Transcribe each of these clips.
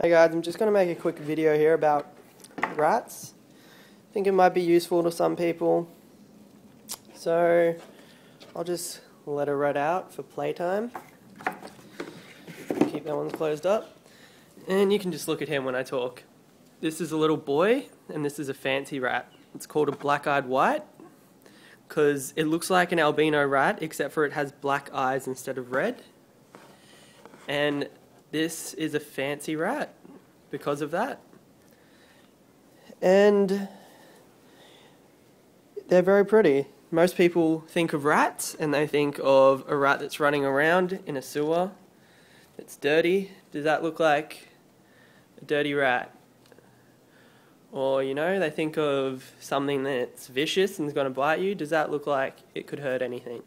Hey guys, I'm just going to make a quick video here about rats. I think it might be useful to some people. So I'll just let a rat out for playtime. Keep that one closed up. And you can just look at him when I talk. This is a little boy and this is a fancy rat. It's called a black-eyed white because it looks like an albino rat except for it has black eyes instead of red. And this is a fancy rat because of that. And they're very pretty. Most people think of rats and they think of a rat that's running around in a sewer that's dirty. Does that look like a dirty rat? Or, you know, they think of something that's vicious and is going to bite you. Does that look like it could hurt anything?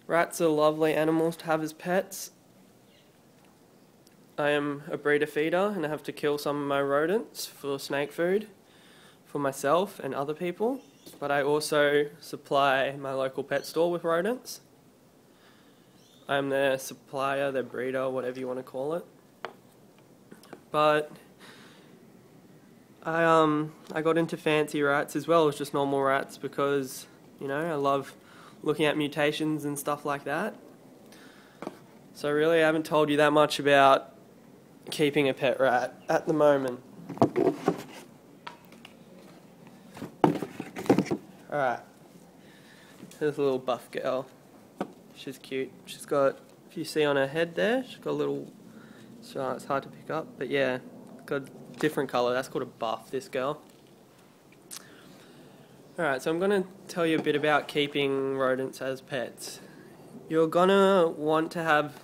Rats are lovely animals to have as pets. I am a breeder feeder and I have to kill some of my rodents for snake food for myself and other people, but I also supply my local pet store with rodents. I'm their supplier, their breeder, whatever you want to call it. But I got into fancy rats as well as just normal rats because, you know, I love looking at mutations and stuff like that. So really I haven't told you that much about keeping a pet rat at the moment. Alright, here's a little buff girl. She's cute. She's got, if you see on her head there, she's got a little, so it's hard to pick up, but yeah, got a different colour. That's called a buff, this girl. Alright, so I'm going to tell you a bit about keeping rodents as pets. You're going to want to have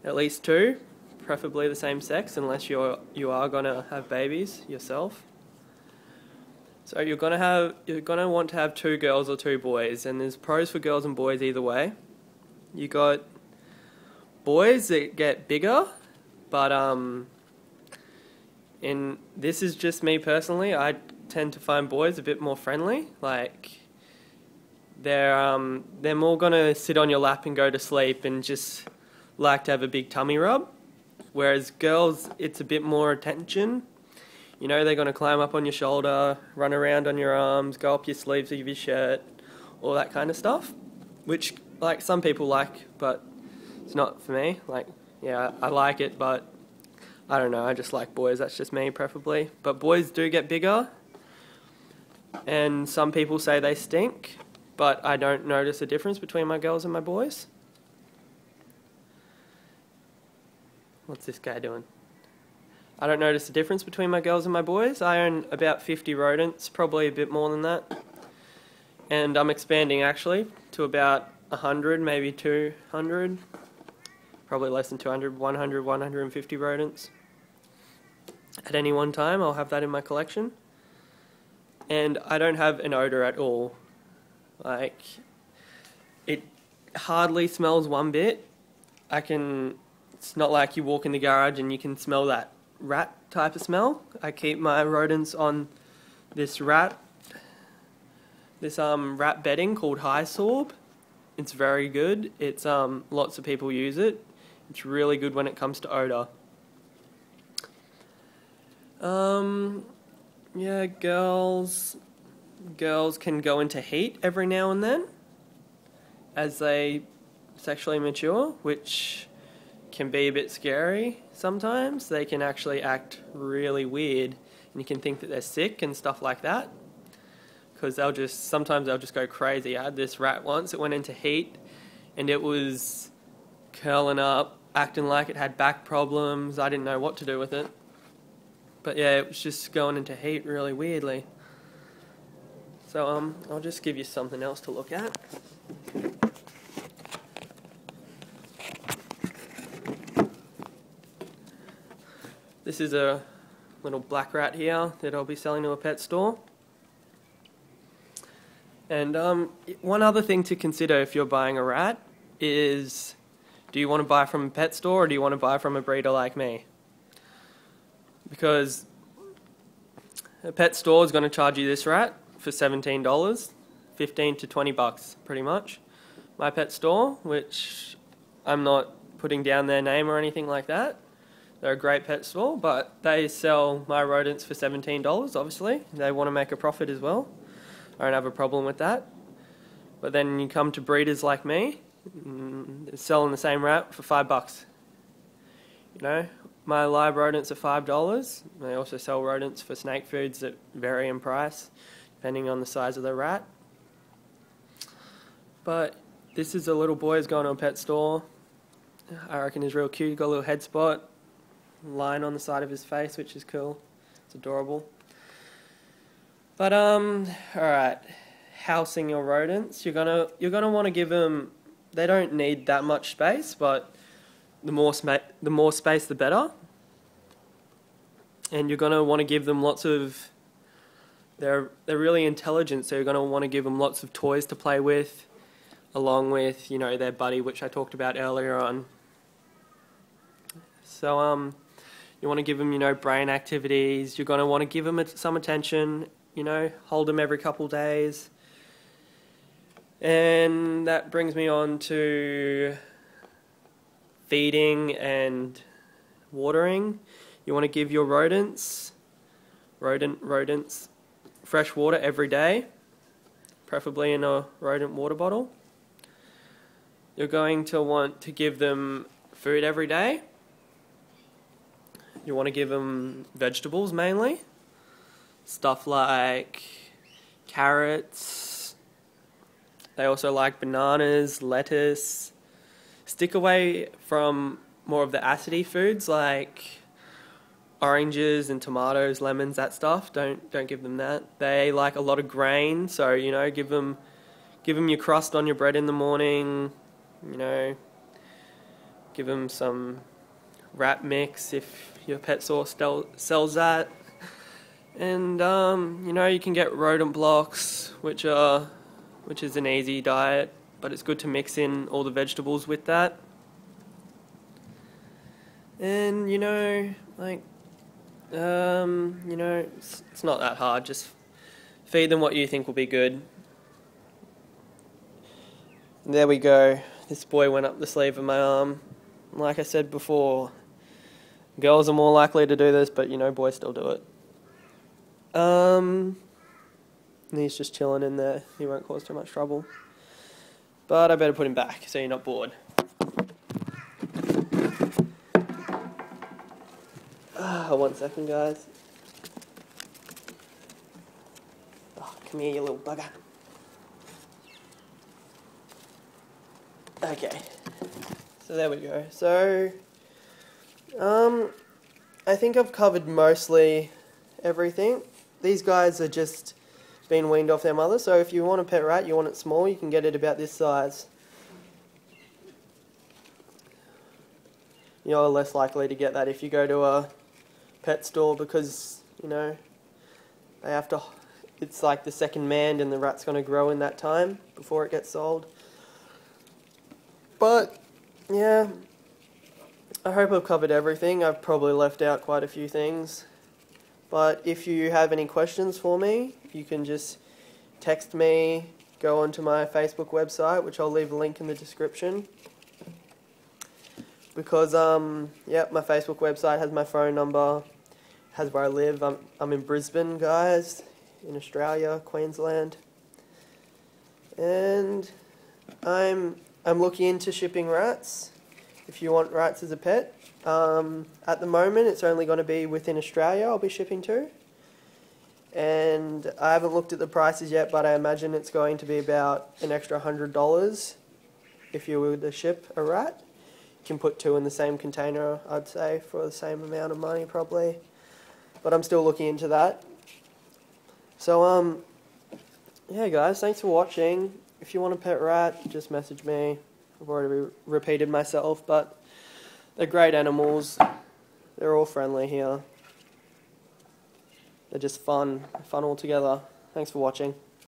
at least two, preferably the same sex, unless you are going to have babies yourself. So you're going to want to have two girls or two boys, and there's pros for girls and boys either way. You got boys that get bigger, but and this is just me personally, I tend to find boys a bit more friendly. Like they're more gonna sit on your lap and go to sleep and just like to have a big tummy rub. Whereas girls, it's a bit more attention. You know, they're gonna climb up on your shoulder, run around on your arms, go up your sleeves of your shirt, all that kind of stuff. Which like some people like, but it's not for me. Like, yeah, I like it, but I don't know, I just like boys, that's just me preferably. But boys do get bigger. And some people say they stink, but I don't notice a difference between my girls and my boys. What's this guy doing? I don't notice a difference between my girls and my boys. I own about 50 rodents, probably a bit more than that. And I'm expanding actually to about 100, maybe 200. Probably less than 200, 100, 150 rodents. At any one time, I'll have that in my collection. And I don't have an odour at all. Like, it hardly smells one bit. It's not like you walk in the garage and you can smell that rat type of smell. I keep my rodents on this rat bedding called Hysorb. It's very good. It's lots of people use it. It's really good when it comes to odour. Yeah, girls can go into heat every now and then as they sexually mature, which can be a bit scary sometimes. They can actually act really weird and you can think that they're sick and stuff like that because sometimes they'll just go crazy. I had this rat once, it went into heat and it was curling up, acting like it had back problems. I didn't know what to do with it. But yeah, it was just going into heat really weirdly. So I'll just give you something else to look at. This is a little black rat here that I'll be selling to a pet store. And one other thing to consider if you're buying a rat is, do you want to buy from a pet store or do you want to buy from a breeder like me? Because a pet store is going to charge you this rat for $17, $15 to $20 pretty much. My pet store, which I'm not putting down their name or anything like that. They're a great pet store, but they sell my rodents for $17, obviously. They want to make a profit as well. I don't have a problem with that. But then you come to breeders like me, selling the same rat for $5. You know, my live rodents are $5. They also sell rodents for snake foods that vary in price, depending on the size of the rat. But this is a little boy who's going to a pet store. I reckon he's real cute. He's got a little head spot, line on the side of his face, which is cool. It's adorable. But alright, housing your rodents. You're gonna want to give them. They don't need that much space, but the more space, the better. And you're gonna want to give them lots of. They're really intelligent, so you're gonna want to give them lots of toys to play with, along with their buddy, which I talked about earlier on. So you want to give them brain activities. You're gonna want to give them some attention. Hold them every couple days. And that brings me on to feeding and watering. You want to give your rodents fresh water every day, preferably in a rodent water bottle. You're going to want to give them food every day. You want to give them vegetables mainly. Stuff like carrots. They also like bananas, lettuce. Stick away from more of the acidy foods like oranges and tomatoes, lemons, that stuff. Don't give them that. They like a lot of grain, so give them your crust on your bread in the morning. Give them some rat mix if your pet store sells that. And you can get rodent blocks, which is an easy diet, but it's good to mix in all the vegetables with that. And it's not that hard. Just feed them what you think will be good. And there we go. This boy went up the sleeve of my arm. Like I said before, girls are more likely to do this, but boys still do it. And he's just chilling in there. He won't cause too much trouble. But I better put him back so you're not bored. One second, guys. Oh, come here, you little bugger. Okay. So there we go. So, I think I've covered mostly everything. These guys are just been weaned off their mother, so if you want a pet rat, you want it small, you can get it about this size. You're less likely to get that if you go to a pet store because, they have to, it's like the second mand and the rat's going to grow in that time before it gets sold. But, yeah, I hope I've covered everything. I've probably left out quite a few things. But if you have any questions for me, you can just text me, go onto my Facebook website, which I'll leave a link in the description. Because, my Facebook website has my phone number, has where I live. I'm in Brisbane, guys, in Australia, Queensland. And I'm looking into shipping rats, if you want rats as a pet. At the moment, it's only going to be within Australia I'll be shipping to. And I haven't looked at the prices yet, but I imagine it's going to be about an extra $100 if you were to ship a rat. You can put two in the same container, I'd say, for the same amount of money probably. But I'm still looking into that. So, yeah guys, thanks for watching. If you want a pet rat, just message me. I've already repeated myself, but they're great animals. They're all friendly here. They're just fun altogether. Thanks for watching.